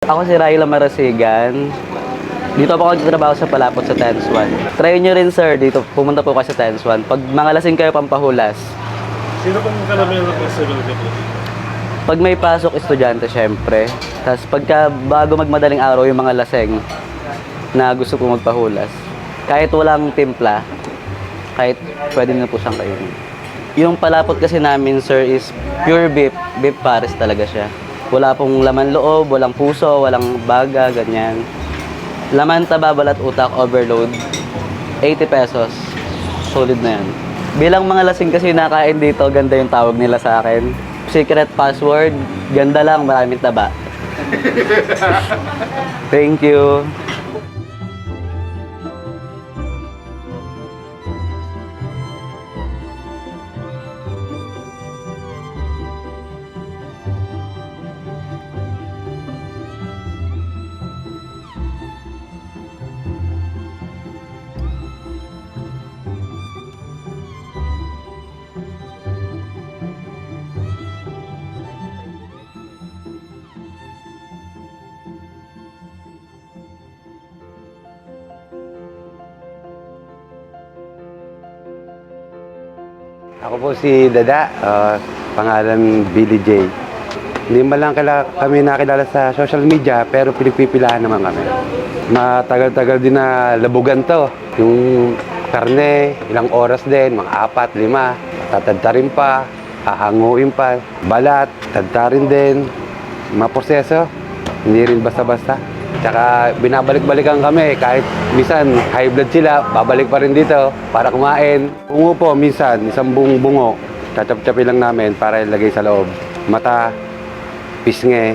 Ako si Ryla Marasigan. Dito po ako nagtatrabaho sa Palapot sa Tense 1. Try nyo rin sir, dito pumunta po kayo sa Tense 1. Pag mga lasing kayo pampahulas. Sino pong karamihan ng festival ka po? Pag may pasok, estudyante syempre. Tapos pagka bago magmadaling araw yung mga laseng na gusto po magpahulas. Kahit walang timpla, kahit pwede na po siyang kainin. Yung palapot kasi namin sir is pure beef. Beef pares talaga siya. Wala pong laman loob, walang puso, walang baga, ganyan. Laman, taba, balat, utak, overload. 80 pesos. Solid na yan. Bilang mga lasing kasi nakain dito, ganda yung tawag nila sa akin. Secret password, ganda lang, maraming taba. Thank you. Ako po si Dada, pangalan Billy J. Hindi man lang kami nakilala sa social media, pero pinagpipilahan naman kami. Matagal-tagal din na labugan to. Yung karne, ilang oras din, mga 4, 5. Tatadtarin pa, hahanguin pa, balat, tadtarin din. Mga proseso, hindi rin basta-basta. Tsaka binabalik-balikan kami kahit minsan high blood sila, babalik pa rin dito para kumain. Bungo po minsan, isang buong bungo, tatap-tapin lang namin para ilagay sa loob. Mata, pisngi,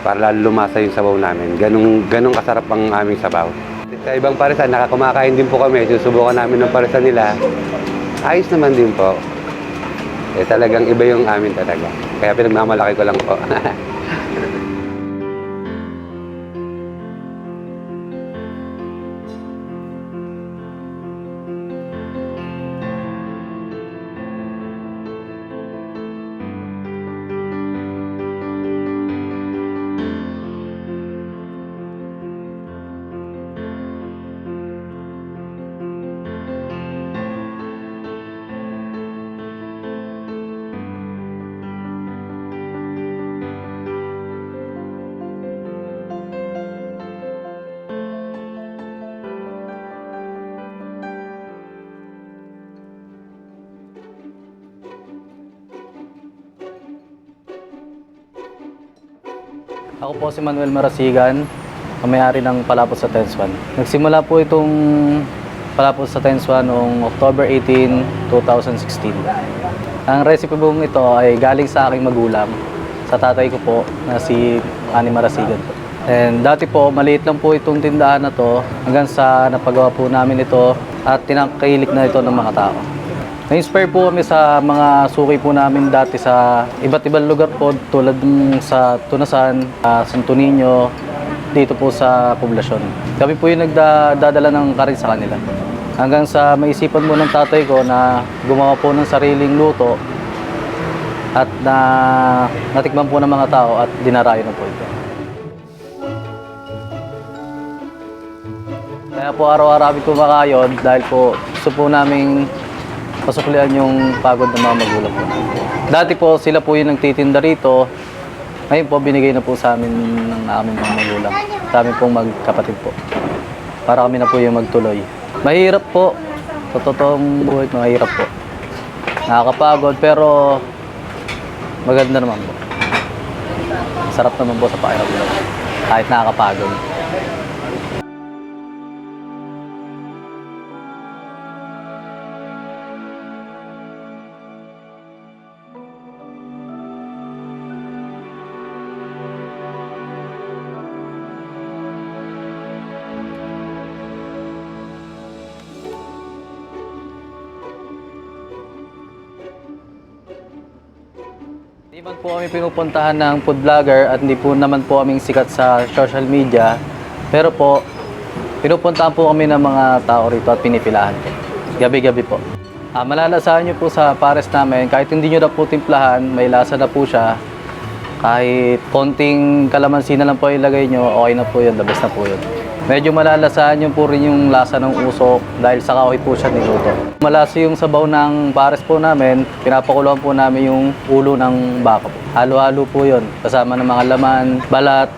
para lalo lumasa yung sabaw namin. Ganong kasarap ang aming sabaw. Sa ibang parisan, nakakumakain din po kami. Susubukan namin ng parisan nila. Ayos naman din po. Talagang iba yung amin talaga. Kaya pinagmamalaki ko lang po. Ako po si Manuel Marasigan, may-ari ng Palapot sa Tense 1. Nagsimula po itong Palapot sa Tense 1 noong October 18, 2016. Ang recipe po ito ay galing sa aking magulang, sa tatay ko po na si Ani Marasigan po. And dati po, maliit lang po itong tindahan na to hanggang sa napagawa po namin ito at tinangkilik na ito ng mga tao. Na-inspire po kami sa mga suki po namin dati sa iba't ibang lugar po tulad sa Tunasan, Santo Niño, dito po sa poblasyon. Kami po yung nagdadala ng karin sa kanila. Hanggang sa maisipan po ng tatay ko na gumawa po ng sariling luto at natikman po ng mga tao at dinarayo na po ito. Kaya po araw-araw kami kumakayod dahil po gusto po naming pasuklian yung pagod ng mga magulang po. Dati po sila po yung nagtitinda rito. Ngayon po binigay na po sa amin ng aming mga magulang. Sa amin pong magkapatid po. Para kami na po yung magtuloy. Mahirap po. Sa totoong buhay, mahirap po. Nakakapagod pero maganda naman po. Sarap naman po sa pakiramdam. Kahit nakakapagod. Hindi man po kami pinupuntahan ng food vlogger at hindi po naman po kaming sikat sa social media. Pero po, pinupuntahan po kami ng mga tao rito at pinipilahan po. Gabi-gabi po. Malalasahan nyo po sa pares namin, kahit hindi nyo na po timplahan, may lasa na po siya. Kahit konting kalamansi na lang po ilagay nyo, okay na po yun, the best na po yun. Medyo malalasahan yun po rin yung lasa ng usok dahil sa kahoy po siya niluto. Malasa yung sabaw ng pares po namin, pinapakuluan po namin yung ulo ng baka po. Halo-halo po yun, kasama ng mga laman, balat,